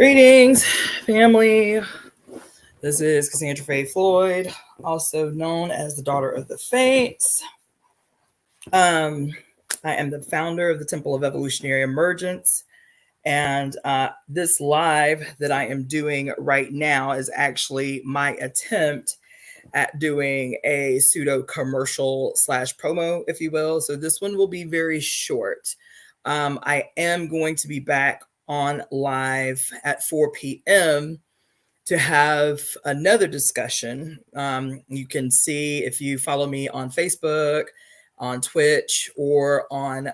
Greetings, family. This is Cassandra Faye Floyd, also known as the Daughter of the Fates. Um, I am the founder of the Temple of Evolutionary Emergence, and this live that I am doing right now is actually my attempt at doing a pseudo commercial slash promo, if you will. So this one will be very short. I am going to be back on live at 4 p.m. to have another discussion. You can see if you follow me on Facebook, on Twitch, or on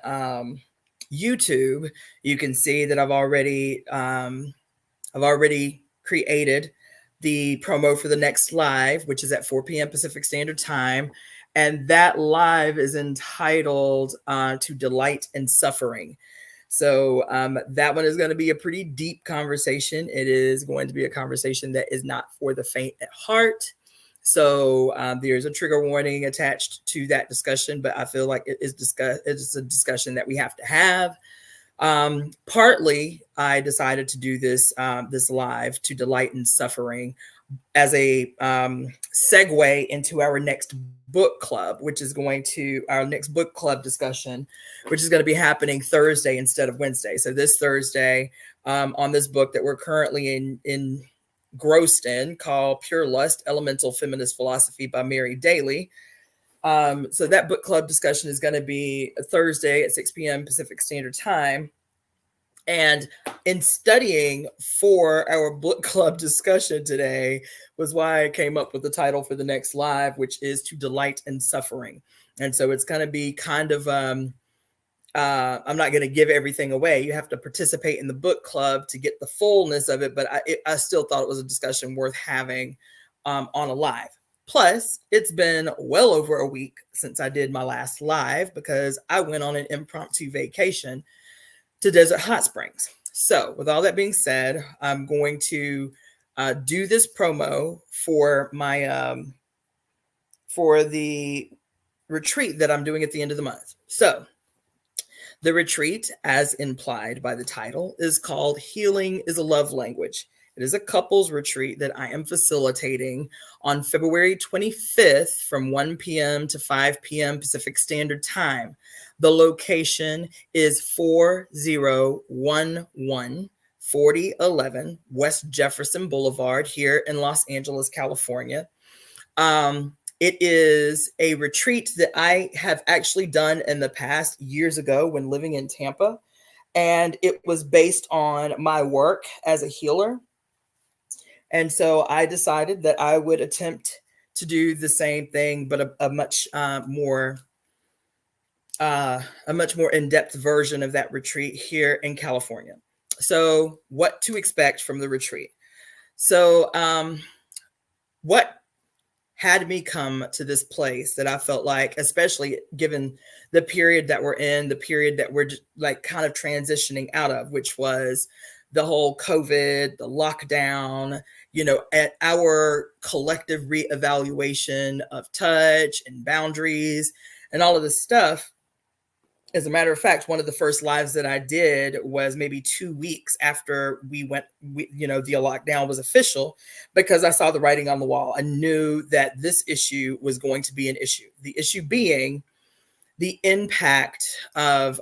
YouTube, you can see that I've already created the promo for the next live, which is at 4 p.m. Pacific Standard Time. And that live is entitled To Delight in Suffering. So that one is going to be a pretty deep conversation. It is going to be a conversation that is not for the faint at heart. So there's a trigger warning attached to that discussion, but I feel like it's a discussion that we have to have. Partly, I decided to do this live to delight in suffering as a segue into our next book club, our next book club discussion, which is going to be happening Thursday instead of Wednesday. So this Thursday, on this book that we're currently engrossed in, called Pure Lust: Elemental Feminist Philosophy by Mary Daly. So that book club discussion is going to be Thursday at 6 p.m. Pacific Standard Time. And in studying for our book club discussion today was why I came up with the title for the next live, which is To Delight in Suffering. And so it's going to be kind of, I'm not going to give everything away. You have to participate in the book club to get the fullness of it. But I still thought it was a discussion worth having on a live. Plus, it's been well over a week since I did my last live because I went on an impromptu vacation to Desert Hot Springs. So with all that being said, I'm going to do this promo for my for the retreat that I'm doing at the end of the month. So the retreat, as implied by the title, is called Healing is a Love Language. It is a couples retreat that I am facilitating on February 25th from 1 p.m. to 5 p.m. Pacific Standard Time. The location is 4011 4011 West Jefferson Boulevard here in Los Angeles, California. It is a retreat that I have actually done in the past years ago when living in Tampa. And it was based on my work as a healer. And so I decided that I would attempt to do the same thing, but a much more in-depth version of that retreat here in California. So what to expect from the retreat. So what had me come to this place that I felt like, especially given the period that we're in, the period that we're like kind of transitioning out of, which was the whole COVID, the lockdown, at our collective reevaluation of touch and boundaries and all of this stuff. As a matter of fact, one of the first lives that I did was maybe 2 weeks after the lockdown was official, because I saw the writing on the wall. I knew that this issue was going to be an issue. The issue being the impact of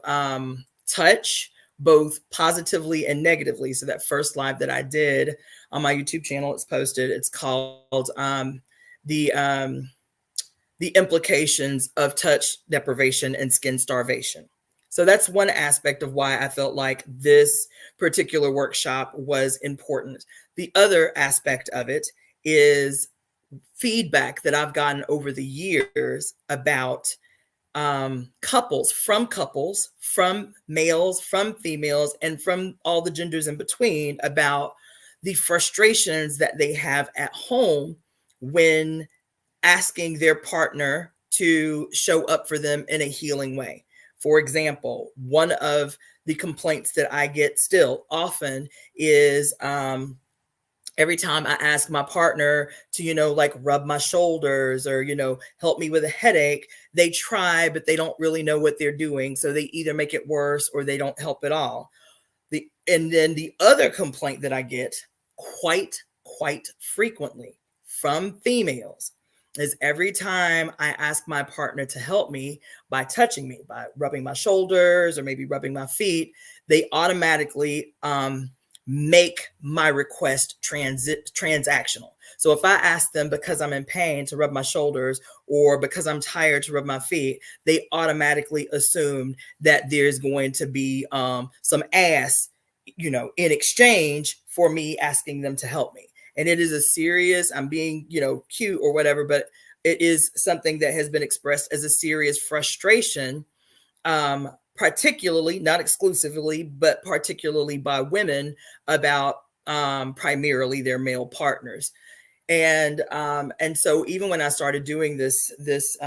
touch, both positively and negatively. So that first live that I did on my YouTube channel, it's posted. It's called the implications of touch deprivation and skin starvation. So that's one aspect of why I felt like this particular workshop was important. The other aspect of it is feedback that I've gotten over the years about couples, from males, from females, and from all the genders in between, about the frustrations that they have at home when asking their partner to show up for them in a healing way. For example, one of the complaints that I get still often is every time I ask my partner to, rub my shoulders or, help me with a headache, they try, but they don't really know what they're doing. So they either make it worse or they don't help at all. And then the other complaint that I get quite frequently from females is every time I ask my partner to help me by touching me, by rubbing my shoulders or maybe rubbing my feet, they automatically make my request transactional. So if I ask them because I'm in pain to rub my shoulders or because I'm tired to rub my feet, they automatically assume that there's going to be some ass, in exchange for me asking them to help me. And it is a serious, I'm being, cute or whatever, but it is something that has been expressed as a serious frustration, particularly, not exclusively, but particularly by women about primarily their male partners. And so even when I started doing this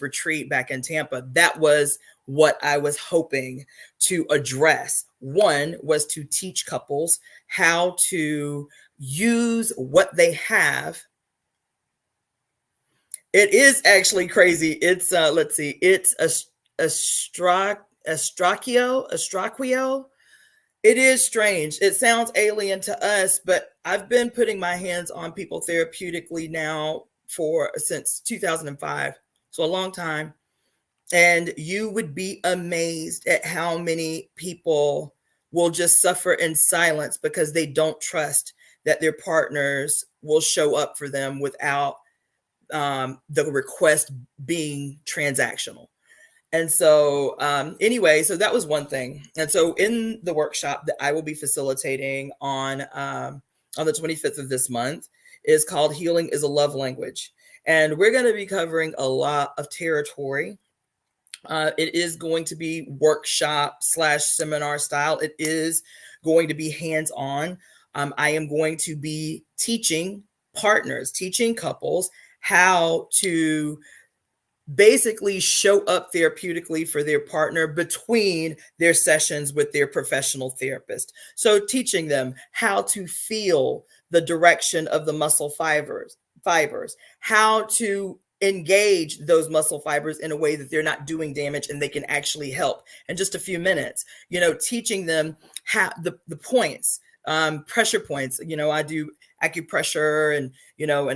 retreat back in Tampa, that was what I was hoping to address. One was to teach couples how to use what they have. It is actually crazy. It's let's see, it's Astracchio. It is strange. It sounds alien to us, but I've been putting my hands on people therapeutically now since 2005, so a long time. And you would be amazed at how many people will just suffer in silence because they don't trust that their partners will show up for them without the request being transactional. And so anyway, so that was one thing. And so in the workshop that I will be facilitating on the 25th of this month is called Healing is a Love Language. And we're going to be covering a lot of territory. It is going to be workshop / seminar style. It is going to be hands-on. I am going to be teaching partners, teaching couples how to basically show up therapeutically for their partner between their sessions with their professional therapist. So teaching them how to feel the direction of the muscle fibers, how to engage those muscle fibers in a way that they're not doing damage and they can actually help in just a few minutes. Teaching them how the points, pressure points. I do acupressure and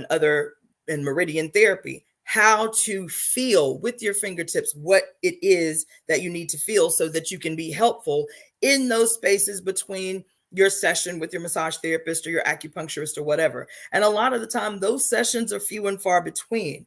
other in meridian therapy, how to feel with your fingertips what it is that you need to feel so that you can be helpful in those spaces between your session with your massage therapist or your acupuncturist or whatever. And a lot of the time, those sessions are few and far between.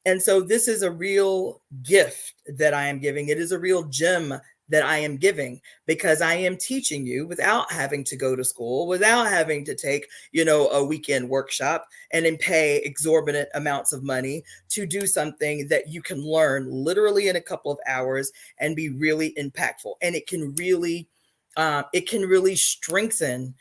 And so this is a real gift that I am giving. It is a real gem that I am giving because I am teaching you without having to go to school, without having to take, a weekend workshop and then pay exorbitant amounts of money to do something that you can learn literally in a couple of hours and be really impactful. And it can really strengthen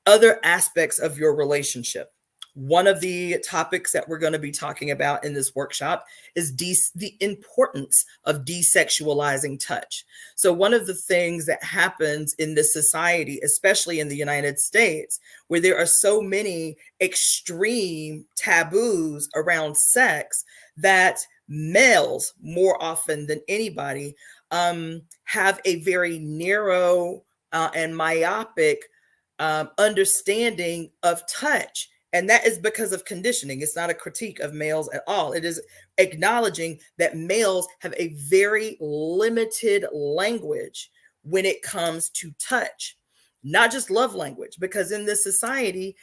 other aspects of your relationship. One of the topics that we're going to be talking about in this workshop is the importance of desexualizing touch. So one of the things that happens in this society, especially in the United States, where there are so many extreme taboos around sex, that males, more often than anybody, have a very narrow and myopic understanding of touch. And that is because of conditioning. It's not a critique of males at all. It is acknowledging that males have a very limited language when it comes to touch, not just love language, because in this society,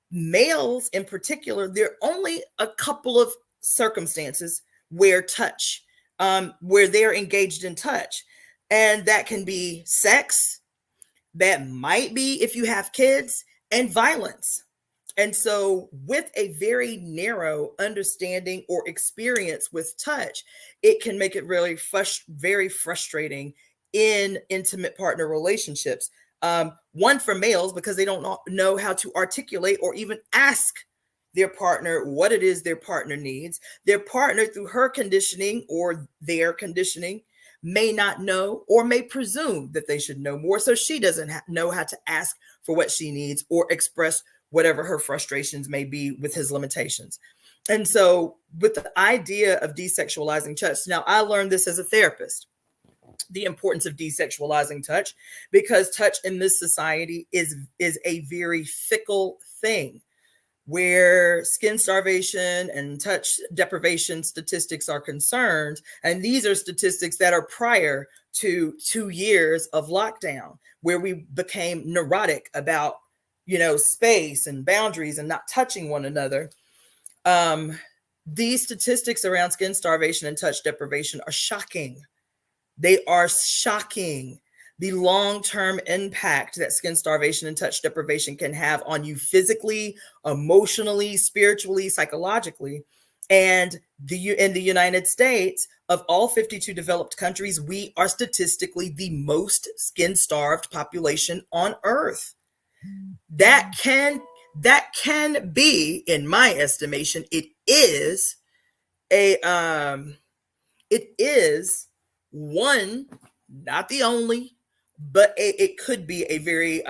males in particular, there are only a couple of circumstances where where they're engaged in touch. And that can be sex, that might be if you have kids, and violence. And so with a very narrow understanding or experience with touch, it can make it really very frustrating in intimate partner relationships. One, for males, because they don't know how to articulate or even ask their partner what it is their partner needs. Their partner, through her conditioning or their conditioning, may not know or may presume that they should know more. So she doesn't know how to ask for what she needs or express whatever her frustrations may be with his limitations. And so with the idea of desexualizing touch, now I learned this as a therapist. the importance of desexualizing touch, because touch in this society is a very fickle thing, where skin starvation and touch deprivation statistics are concerned. And these are statistics that are prior to 2 years of lockdown, where we became neurotic about, space and boundaries and not touching one another. These statistics around skin starvation and touch deprivation are shocking. They are shocking. The long-term impact that skin starvation and touch deprivation can have on you physically, emotionally, spiritually, psychologically. And in the United States, of all 52 developed countries, we are statistically the most skin-starved population on Earth. That can be, in my estimation, it is one, not the only, but it could be a very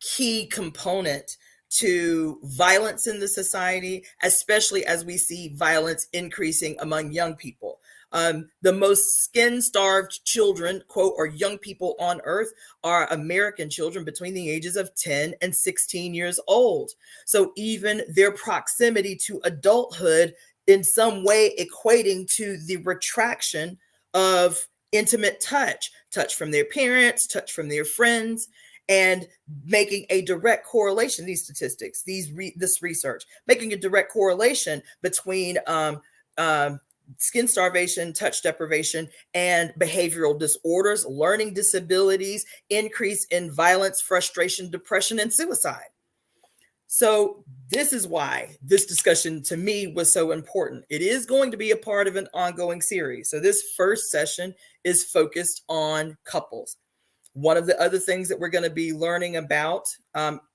key component to violence in the society, especially as we see violence increasing among young people. The most skin-starved children, quote, or young people on Earth are American children between the ages of 10 and 16 years old. So even their proximity to adulthood in some way equating to the retraction of intimate touch from their parents, touch from their friends, and making a direct correlation, these statistics, this research, making a direct correlation between skin starvation, touch deprivation, and behavioral disorders, learning disabilities, increase in violence, frustration, depression, and suicide. So this is why this discussion to me was so important. It is going to be a part of an ongoing series. So this first session is focused on couples. One of the other things that we're going to be learning about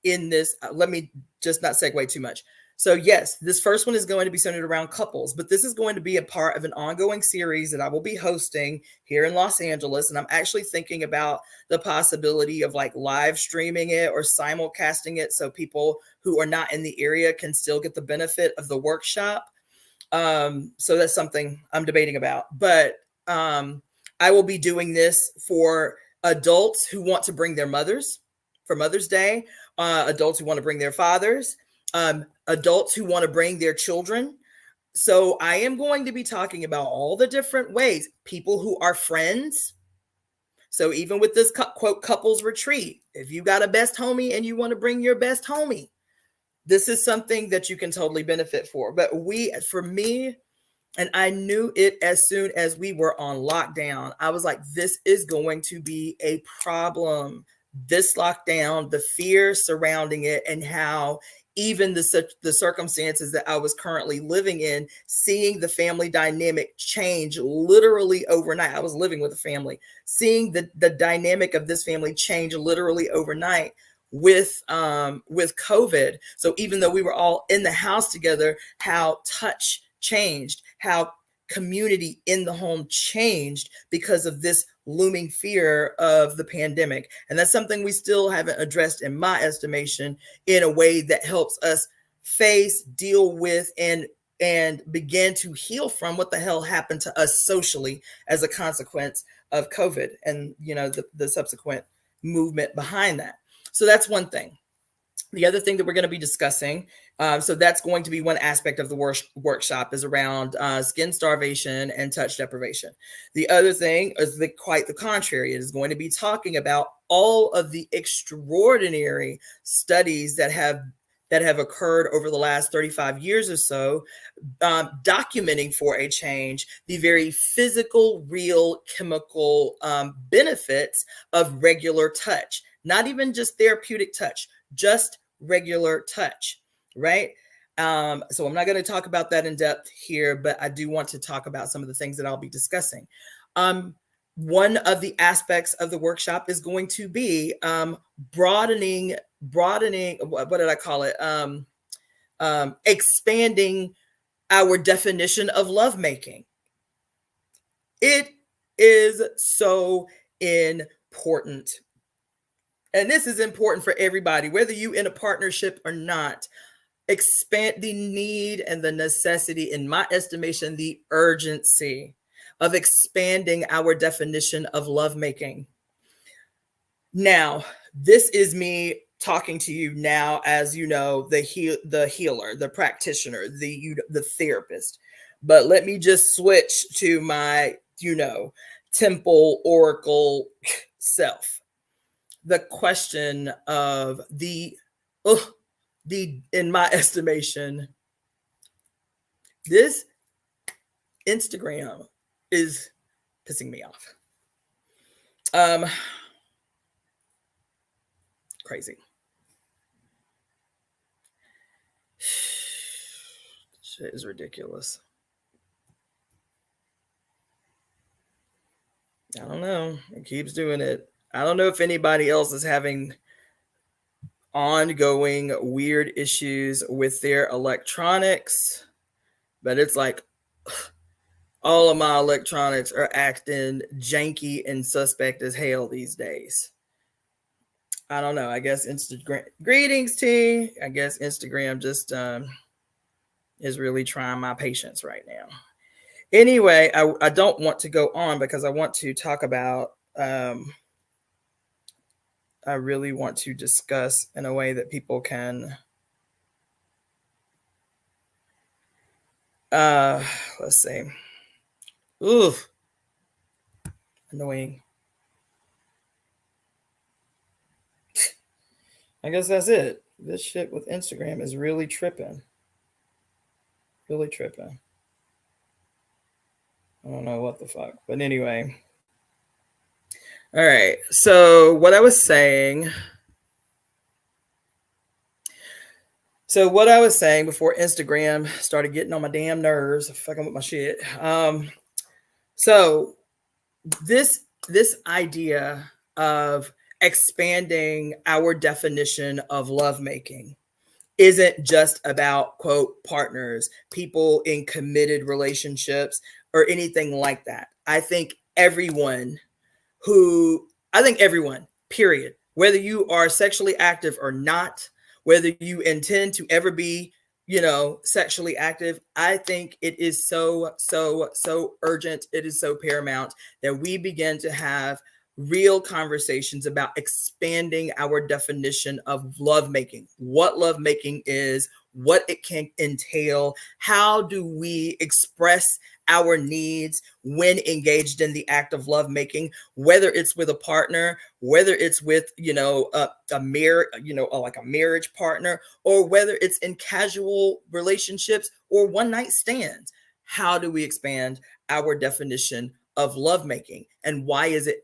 in this, let me just not segue too much. So yes, this first one is going to be centered around couples, but this is going to be a part of an ongoing series that I will be hosting here in Los Angeles. And I'm actually thinking about the possibility of like live streaming it or simulcasting it, so people who are not in the area can still get the benefit of the workshop. So that's something I'm debating about. But I will be doing this for adults who want to bring their mothers for Mother's Day, adults who want to bring their fathers, adults who want to bring their children. So I am going to be talking about all the different ways, people who are friends. So even with this quote couples retreat, if you got a best homie and you want to bring your best homie, this is something that you can totally benefit for. But for me, and I knew it as soon as we were on lockdown, I was like, this is going to be a problem. This lockdown, the fear surrounding it, and how even the circumstances that I was currently living in, seeing the family dynamic change literally overnight. I was living with a family, seeing the dynamic of this family change literally overnight with COVID. So even though we were all in the house together, how touch changed, how community in the home changed because of this looming fear of the pandemic. And that's something we still haven't addressed, in my estimation, in a way that helps us face, deal with, and begin to heal from what the hell happened to us socially as a consequence of COVID and, the subsequent movement behind that. So that's one thing. The other thing that we're going to be discussing, so that's going to be one aspect of the workshop, is around skin starvation and touch deprivation. The other thing is quite the contrary. It is going to be talking about all of the extraordinary studies that have occurred over the last 35 years or so, documenting for a change the very physical, real, chemical benefits of regular touch. Not even just therapeutic touch, just regular touch, right? So I'm not going to talk about that in depth here, but I do want to talk about some of the things that I'll be discussing. One of the aspects of the workshop is going to be broadening, what did I call it? Expanding our definition of lovemaking. It is so important. And this is important for everybody, whether you in a partnership or not. Expand the need and the necessity, in my estimation, the urgency of expanding our definition of lovemaking. Now, this is me talking to you now as the healer, the practitioner, the therapist. But let me just switch to my temple oracle self. The question of in my estimation, this Instagram is pissing me off. Crazy. Shit is ridiculous. I don't know. It keeps doing it. I don't know if anybody else is having ongoing weird issues with their electronics, but it's like all of my electronics are acting janky and suspect as hell these days. I don't know. I guess Instagram. Greetings, T. I guess Instagram just is really trying my patience right now. Anyway, I don't want to go on because I want to talk about. I really want to discuss in a way that people can. Let's see. Ooh, annoying. I guess that's it. This shit with Instagram is really tripping. Really tripping. I don't know what the fuck. But anyway. All right. So what I was saying. Before Instagram started getting on my damn nerves, fucking with my shit. So this idea of expanding our definition of lovemaking isn't just about, quote, partners, people in committed relationships or anything like that. I think everyone, period, whether you are sexually active or not, whether you intend to ever be, sexually active, I think it is so urgent. It is so paramount that we begin to have real conversations about expanding our definition of lovemaking, what lovemaking is, what it can entail, how do we express our needs when engaged in the act of lovemaking, whether it's with a partner, whether it's with a marriage partner, or whether it's in casual relationships or one night stands. How do we expand our definition of lovemaking, and why do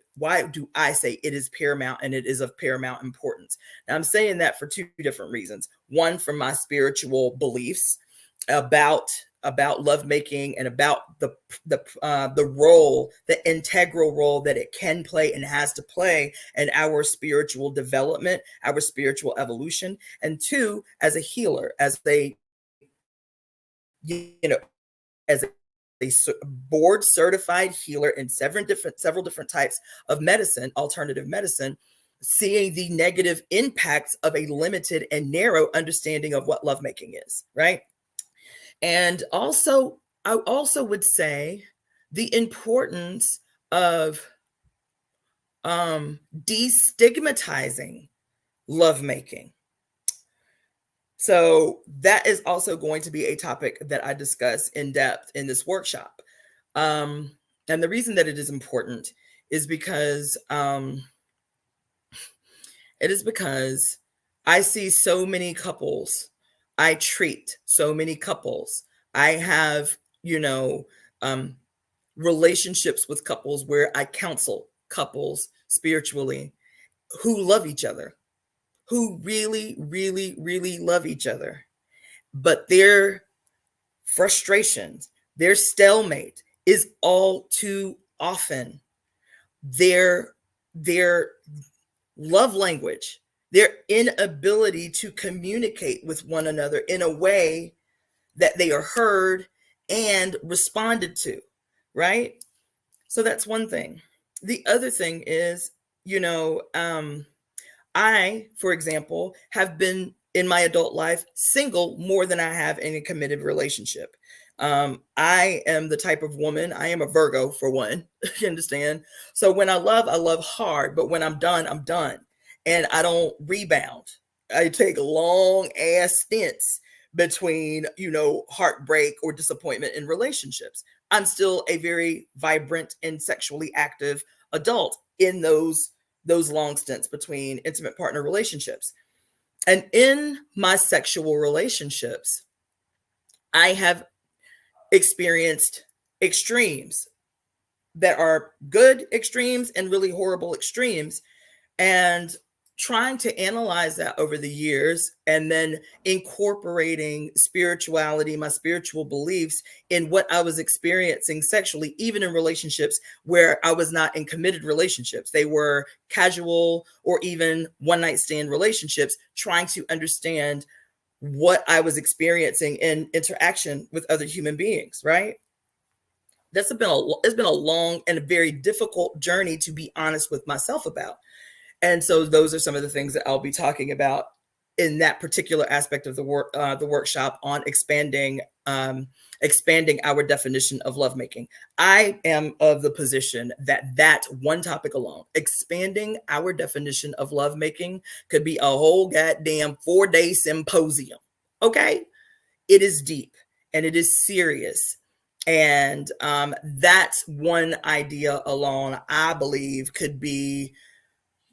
I say it is paramount and it is of paramount importance? Now, I'm saying that for two different reasons. One, from my spiritual beliefs about lovemaking and about the role, the integral role that it can play and has to play in our spiritual development, our spiritual evolution. And two, as a healer, as a board certified healer in several different types of medicine, alternative medicine, seeing the negative impacts of a limited and narrow understanding of what lovemaking is, right? And also, I also would say the importance of destigmatizing lovemaking. So that is also going to be a topic that I discuss in depth in this workshop. And the reason that it is important is because I see so many couples. I treat so many couples. I have, relationships with couples where I counsel couples spiritually who love each other, who really, really, really love each other. But their frustrations, their stalemate is all too often their love language, their inability to communicate with one another in a way that they are heard and responded to, right? So that's one thing. The other thing is, I, for example, have been in my adult life single more than I have in a committed relationship. I am the type of woman, I am a Virgo for one, you understand? So when I love hard, but when I'm done, I'm done. And I don't rebound. I take long ass stints between, heartbreak or disappointment in relationships. I'm still a very vibrant and sexually active adult in those long stints between intimate partner relationships. And in my sexual relationships, I have experienced extremes that are good extremes and really horrible extremes. And trying to analyze that over the years and then incorporating spirituality, my spiritual beliefs in what I was experiencing sexually, even in relationships where I was not in committed relationships. They were casual or even one night stand relationships, trying to understand what I was experiencing in interaction with other human beings, right? It's been a long and a very difficult journey, to be honest with myself about. And so those are some of the things that I'll be talking about in that particular aspect of the workshop on expanding our definition of lovemaking. I am of the position that one topic alone, expanding our definition of lovemaking, could be a whole goddamn 4-day symposium. Okay, it is deep and it is serious. And that's one idea alone, I believe, could be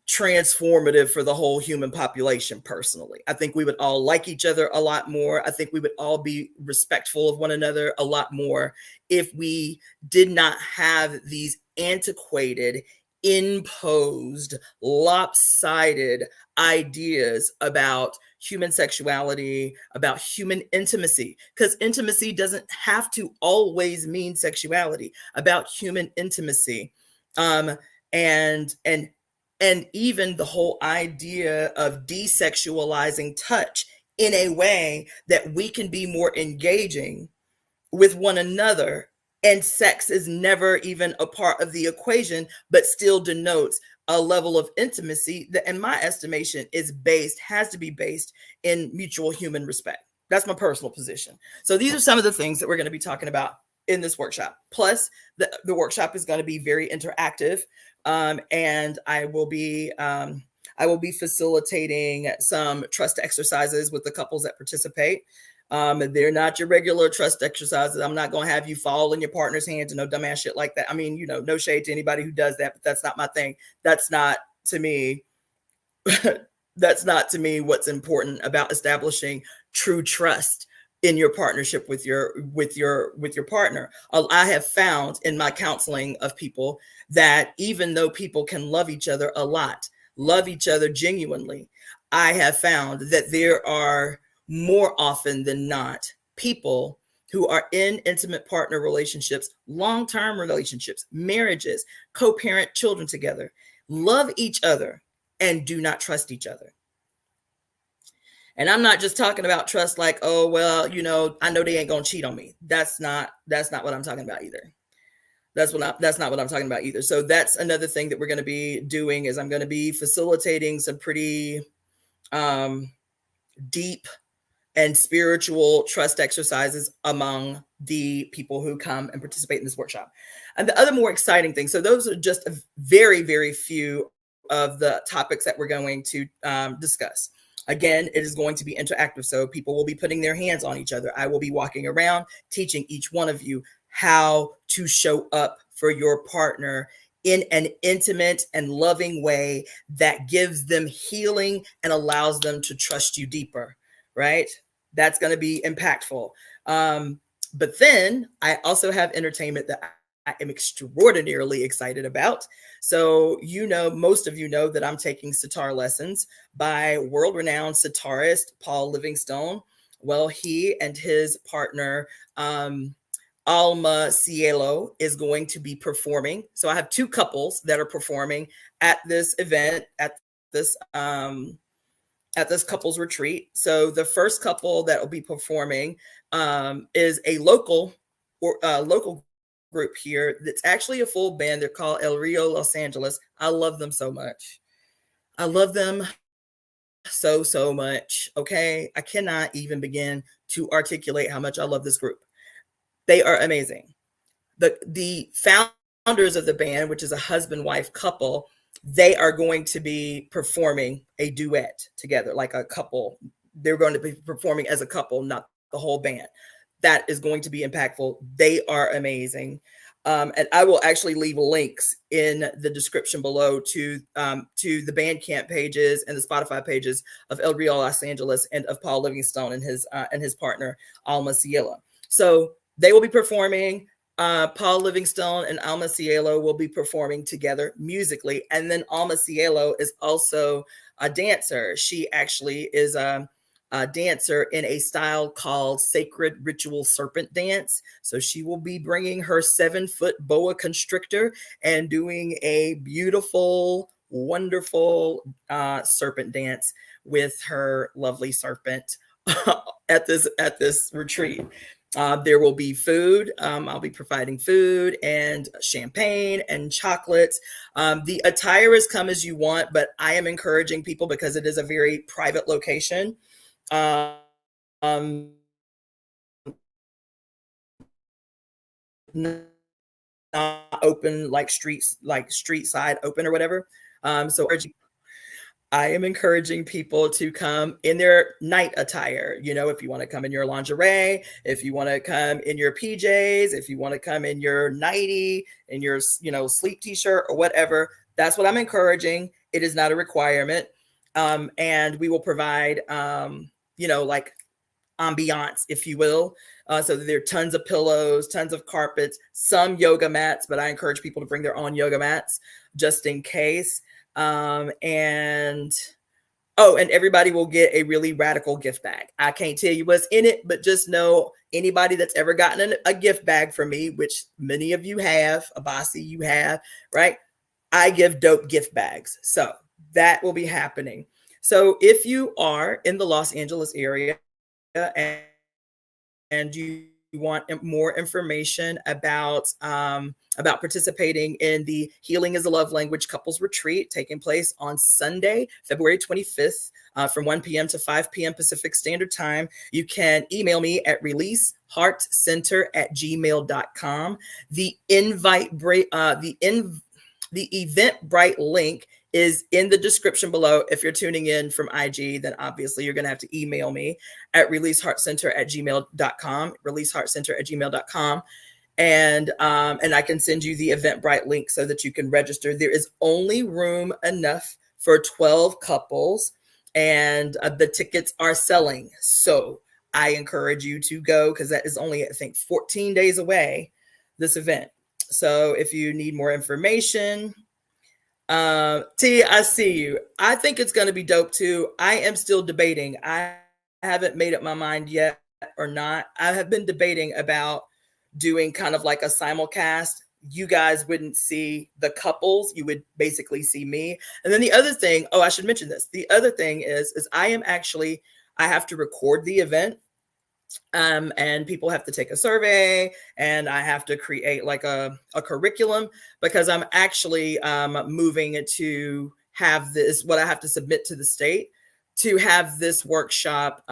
transformative for the whole human population. Personally, I think we would all like each other a lot more. I think we would all be respectful of one another a lot more if we did not have these antiquated, imposed, lopsided ideas about human sexuality, about human intimacy, because intimacy doesn't have to always mean sexuality, about human intimacy. um and and even the whole idea of desexualizing touch in a way that we can be more engaging with one another, and sex is never even a part of the equation, but still denotes a level of intimacy that, in my estimation, has to be based in mutual human respect. That's my personal position. So these are some of the things that we're going to be talking about in this workshop. Plus, the workshop is going to be very interactive, and I will be facilitating some trust exercises with the couples that participate. They're not your regular trust exercises. I'm not going to have you fall in your partner's hands and no dumbass shit like that. I mean, no shade to anybody who does that, but that's not my thing. That's not to me. That's not to me what's important about establishing true trust in your partnership with your partner. I have found in my counseling of people that even though people can love each other a lot, love each other genuinely, I have found that there are more often than not people who are in intimate partner relationships, long-term relationships, marriages, co-parent children together, love each other and do not trust each other. And I'm not just talking about trust like, oh, well, I know they ain't gonna cheat on me. That's not what I'm talking about either. That's not what I'm talking about either. So that's another thing that we're going to be doing, is I'm going to be facilitating some pretty deep and spiritual trust exercises among the people who come and participate in this workshop. And the other more exciting thing, so those are just a very, very few of the topics that we're going to discuss. Again, it is going to be interactive, so people will be putting their hands on each other. I will be walking around teaching each one of you how to show up for your partner in an intimate and loving way that gives them healing and allows them to trust you deeper, right? That's going to be impactful. But then I also have entertainment that I am extraordinarily excited about. So, most of you know that I'm taking sitar lessons by world-renowned sitarist Paul Livingstone. Well, he and his partner, Alma Cielo, is going to be performing. So I have two couples that are performing at this event, this at this couples retreat. So the first couple that will be performing is a local group here. That's actually a full band. They're called El Rio Los Angeles. I love them so much. I love them so much. Okay, I cannot even begin to articulate how much I love this group. They are amazing. The founders of the band, which is a husband-wife couple, they are going to be performing a duet together, like a couple. They're going to be performing as a couple, not the whole band. That is going to be impactful. They are amazing. And I will actually leave links in the description below to the Bandcamp pages and the Spotify pages of El Real Los Angeles and of Paul Livingstone and his partner Alma Cielo. So they will be performing. Paul Livingstone and Alma Cielo will be performing together musically, and then Alma Cielo is also a dancer. She actually is a dancer in a style called Sacred Ritual Serpent Dance. So she will be bringing her 7-foot boa constrictor and doing a beautiful, wonderful serpent dance with her lovely serpent at this retreat. There will be food. I'll be providing food and champagne and chocolates. The attire is come as you want, but I am encouraging people, because it is a very private location. Not open like streets, like street side open or whatever. So I am encouraging people to come in their night attire. You know, if you want to come in your lingerie, if you want to come in your PJs, if you want to come in your nightie, in your, sleep t-shirt or whatever, that's what I'm encouraging. It is not a requirement. And we will provide, like ambiance, if you will. So there are tons of pillows, tons of carpets, some yoga mats, but I encourage people to bring their own yoga mats just in case. And everybody will get a really radical gift bag. I can't tell you what's in it, but just know anybody that's ever gotten a gift bag from me, which many of you have, Abasi, you have, right? I give dope gift bags. So that will be happening. So if you are in the Los Angeles area and you want more information about participating in the Healing is a Love Language Couples Retreat taking place on Sunday, February 25th, from 1 p.m. to 5 p.m. Pacific Standard Time, you can email me at releaseheartcenter@gmail.com. The Eventbrite link is in the description below. If you're tuning in from IG, then obviously you're going to have to email me at releaseheartcenter@gmail.com, releaseheartcenter@gmail.com. And I can send you the Eventbrite link so that you can register. There is only room enough for 12 couples, and the tickets are selling. So I encourage you to go, because that is only, I think, 14 days away, this event. So if you need more information, T, I see you. I think it's going to be dope too. I am still debating. I haven't made up my mind yet or not. I have been debating about doing kind of like a simulcast. You guys wouldn't see the couples. You would basically see me. And then the other thing, I should mention this. The other thing is I have to record the event. And people have to take a survey, and I have to create like a curriculum, because I'm actually moving to have this, what I have to submit to the state to have this workshop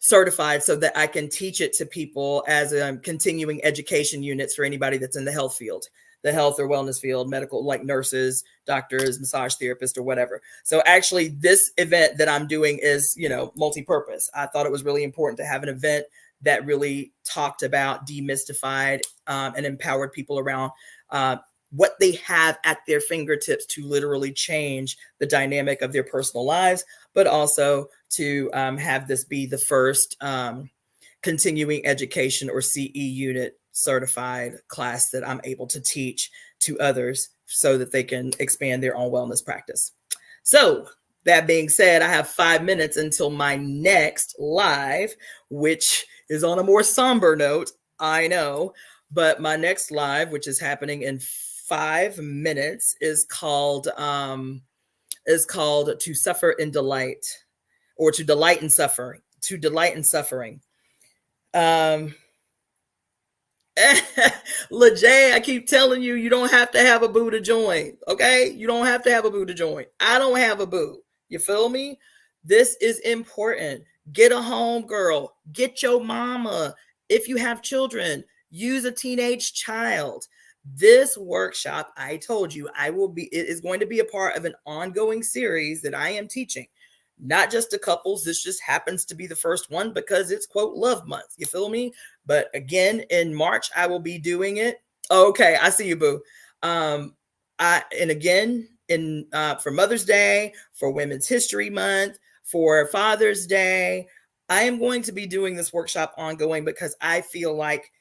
certified, so that I can teach it to people as continuing education units for anybody that's in the health field, the health or wellness field, medical, like nurses, doctors, massage therapists, or whatever. So actually this event that I'm doing is, multi-purpose. I thought it was really important to have an event that really talked about, demystified, and empowered people around what they have at their fingertips to literally change the dynamic of their personal lives, but also to have this be the first continuing education or CE unit certified class that I'm able to teach to others, so that they can expand their own wellness practice. So that being said, I have 5 minutes until my next live, which is on a more somber note, I know, but my next live, which is happening in 5 minutes, is called To Suffer in Delight, or To Delight in Suffering. To Delight in Suffering. LeJay, I keep telling you, you don't have to have a boo to join. Okay, you don't have to have a boo to join. I don't have a boo. You feel me? This is important. Get a home girl. Get your mama. If you have children, use a teenage child. This workshop, I told you, it is going to be a part of an ongoing series that I am teaching, not just to couples. This just happens to be the first one because it's quote love month. You feel me? But again, in March, I will be doing it. Okay, I see you, boo. And again, for Mother's Day, for Women's History Month, for Father's Day, I am going to be doing this workshop ongoing because I feel like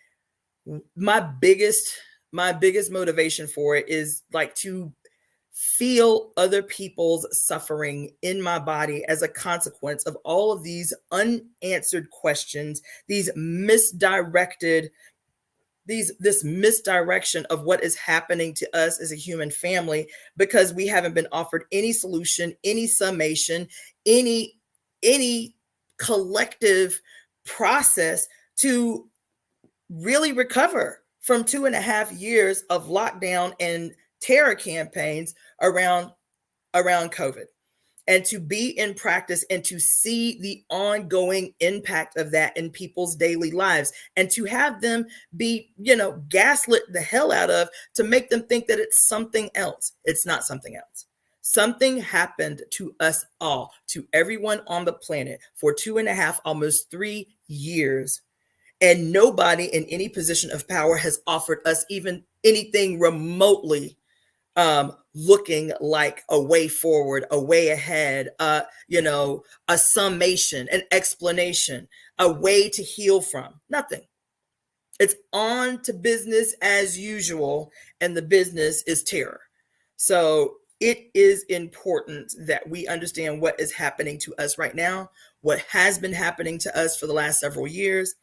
my biggest motivation for it is like to feel other people's suffering in my body as a consequence of all of these unanswered questions, this misdirection of what is happening to us as a human family, because we haven't been offered any solution, any summation, any collective process to really recover from 2.5 years of lockdown and terror campaigns around COVID, and to be in practice and to see the ongoing impact of that in people's daily lives, and to have them be, gaslit the hell out of, to make them think that it's something else. It's not something else. Something happened to us all, to everyone on the planet for 2.5, almost 3 years. And nobody in any position of power has offered us even anything remotely looking like a way forward, a way ahead, a summation, an explanation, a way to heal from. Nothing. It's on to business as usual, and the business is terror. So it is important that we understand what is happening to us right now, what has been happening to us for the last several years.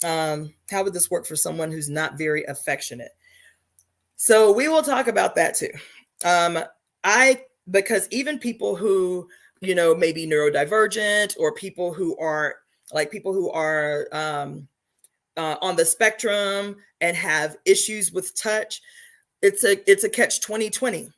How would this work for someone who's not very affectionate? So we will talk about that too. Because even people who, may be neurodivergent, or people who are on the spectrum and have issues with touch, it's a catch 2020.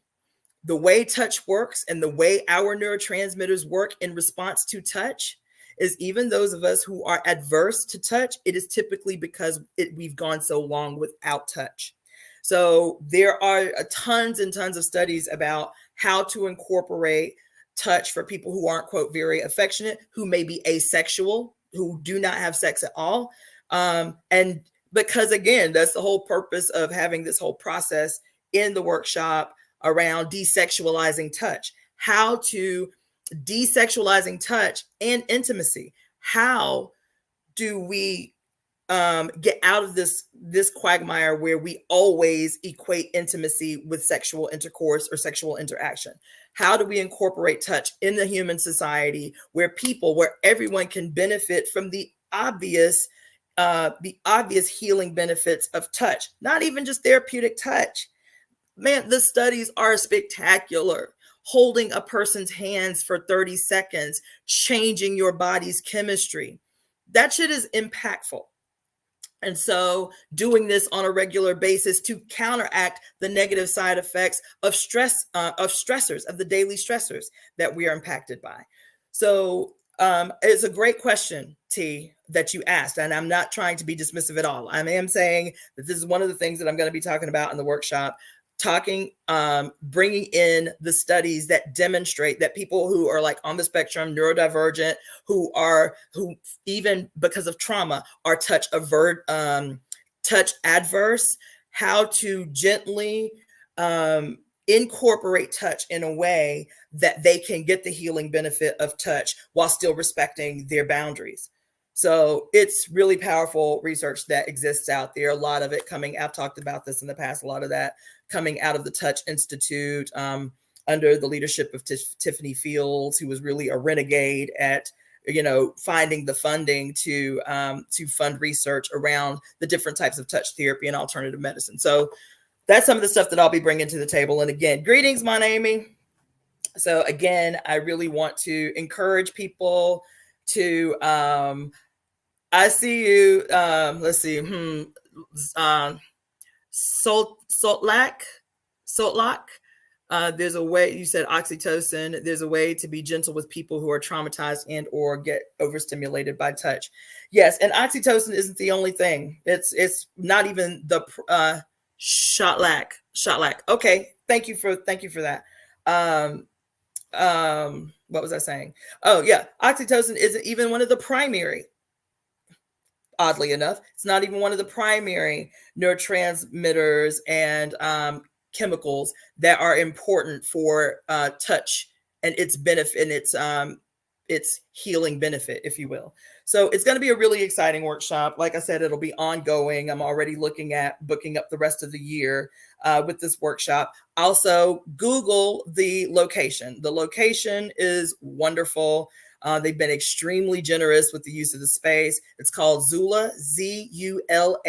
The way touch works and the way our neurotransmitters work in response to touch is, even those of us who are adverse to touch, it is typically because we've gone so long without touch. So there are tons and tons of studies about how to incorporate touch for people who aren't, quote, very affectionate, who may be asexual, who do not have sex at all. And because, again, that's the whole purpose of having this whole process in the workshop around desexualizing touch, how to desexualizing touch and intimacy. How do we get out of this quagmire where we always equate intimacy with sexual intercourse or sexual interaction? How do we incorporate touch in the human society where everyone can benefit from the obvious healing benefits of touch, not even just therapeutic touch? Man, the studies are spectacular. Holding a person's hands for 30 seconds, changing your body's chemistry. That shit is impactful. And so doing this on a regular basis to counteract the negative side effects of stressors, of the daily stressors that we are impacted by. So it's a great question, T, that you asked. And I'm not trying to be dismissive at all. I am saying that this is one of the things that I'm going to be talking about in the workshop, bringing in the studies that demonstrate that people who are like on the spectrum, neurodivergent, who even because of trauma are touch adverse, how to gently incorporate touch in a way that they can get the healing benefit of touch while still respecting their boundaries. So it's really powerful research that exists out there. A lot of it coming, I've talked about this in the past, a lot of that coming out of the Touch Institute under the leadership of Tiffany Fields, who was really a renegade at, finding the funding to fund research around the different types of touch therapy and alternative medicine. So that's some of the stuff that I'll be bringing to the table. And again, greetings, my Amy. So again, I really want to encourage people to, I see you, let's see, Soltlak. There's a way, you said oxytocin. There's a way to be gentle with people who are traumatized and or get overstimulated by touch. Yes, and oxytocin isn't the only thing. It's not even the shotlac. Okay, thank you for that. Um, what was I saying? Oh yeah, oxytocin isn't even one of the primary, oddly enough, it's not even one of the primary neurotransmitters and chemicals that are important for touch and its benefit and its healing benefit, if you will. So it's going to be a really exciting workshop. Like I said, it'll be ongoing. I'm already looking at booking up the rest of the year with this workshop. Also, Google the location. The location is wonderful. They've been extremely generous with the use of the space. It's called Zula, Zuladen,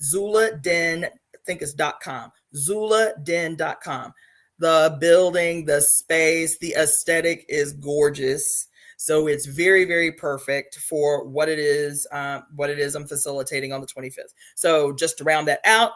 Zuladen, I think it's .com, Zuladen.com. The building, the space, the aesthetic is gorgeous. So it's very, very perfect for what it is I'm facilitating on the 25th. So just to round that out,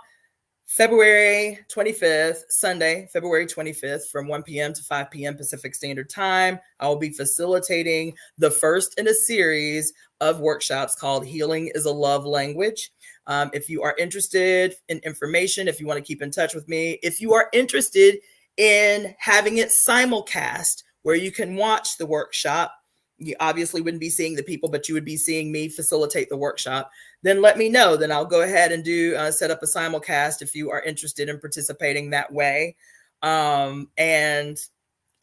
February 25th, Sunday, February 25th, from 1 p.m. to 5 p.m. Pacific Standard Time, I will be facilitating the first in a series of workshops called Healing is a Love Language. If you are interested in information, if you want to keep in touch with me, if you are interested in having it simulcast where you can watch the workshop, you obviously wouldn't be seeing the people, but you would be seeing me facilitate the workshop, then let me know. Then I'll go ahead and set up a simulcast if you are interested in participating that way. And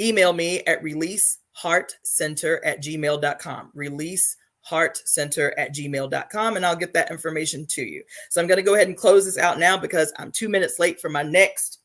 email me at releaseheartcenter@gmail.com, releaseheartcenter@gmail.com, and I'll get that information to you. So I'm going to go ahead and close this out now because I'm 2 minutes late for my next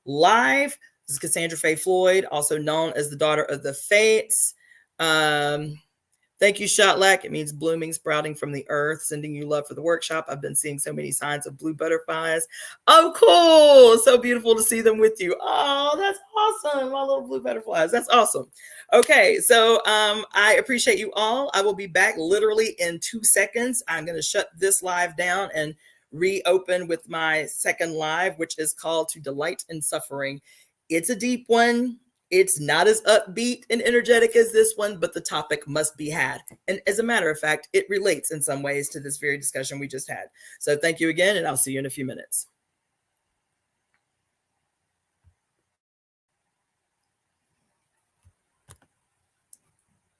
live. This is Cassandra Faye Floyd, also known as the Daughter of the Fates. Thank you, Shotlac. It means blooming, sprouting from the earth. Sending you love for the workshop. I've been seeing so many signs of blue butterflies. Oh, cool. So beautiful to see them with you. Oh, that's awesome. My little blue butterflies. That's awesome. Okay, so I appreciate you all. I will be back literally in 2 seconds. I'm going to shut this live down and reopen with my second live, which is called To Delight in Suffering. It's a deep one. It's not as upbeat and energetic as this one, but the topic must be had. And as a matter of fact, it relates in some ways to this very discussion we just had. So thank you again, and I'll see you in a few minutes.